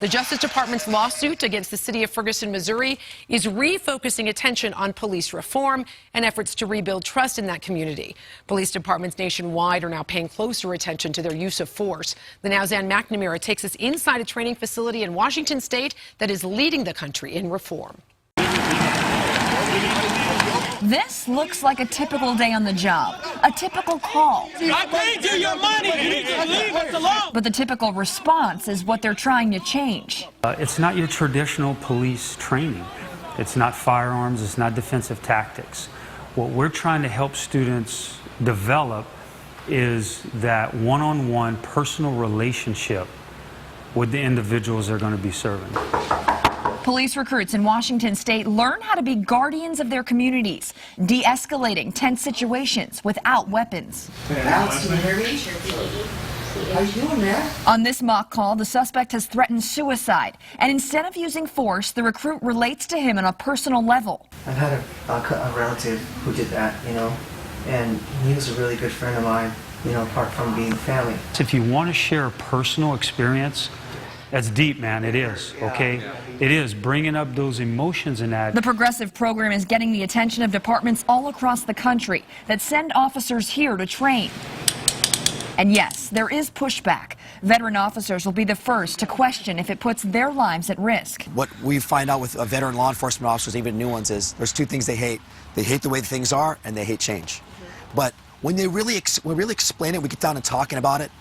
The Justice Department's lawsuit against the city of Ferguson, Missouri, is refocusing attention on police reform and efforts to rebuild trust in that community. Police departments nationwide are now paying closer attention to their use of force. The Now's McNamara takes us inside a training facility in Washington state that is leading the country in reform. This looks like a typical day on the job, a typical call. I paid you your money. You need to leave us alone. But the typical response is what they're trying to change. It's not your traditional police training. It's not firearms. It's not defensive tactics. What we're trying to help students develop is that one-on-one personal relationship with the individuals they're going to be serving. Police recruits in Washington state learn how to be guardians of their communities, de-escalating tense situations without weapons. Alex, can you hear me? How you doing, man? On this mock call, the suspect has threatened suicide, and instead of using force, the recruit relates to him on a personal level. I've had a relative who did that, and he was a really good friend of mine, apart from being family. If you want to share a personal experience, that's deep, man. It is, okay? It is bringing up those emotions in that. The progressive program is getting the attention of departments all across the country that send officers here to train. And yes, there is pushback. Veteran officers will be the first to question if it puts their lives at risk. What we find out with veteran law enforcement officers, even new ones, is there's two things they hate. They hate the way things are, and they hate change. But when they really explain it, we get down to talking about it,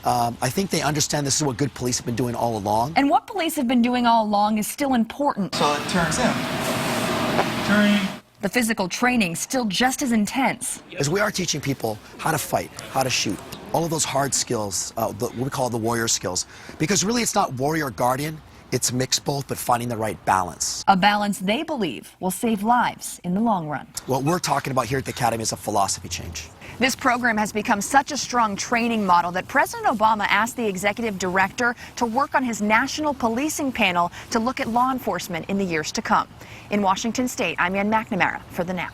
I think they understand this is what good police have been doing all along. And what police have been doing all along is still important. So it turns him. Turn. The physical training still just as intense. As we are teaching people how to fight, how to shoot, all of those hard skills, what we call the warrior skills. Because really it's not warrior guardian, it's mixed both, but finding the right balance. A balance they believe will save lives in the long run. What we're talking about here at the Academy is a philosophy change. This program has become such a strong training model that President Obama asked the executive director to work on his national policing panel to look at law enforcement in the years to come. In Washington state, I'm McNamara for The Now.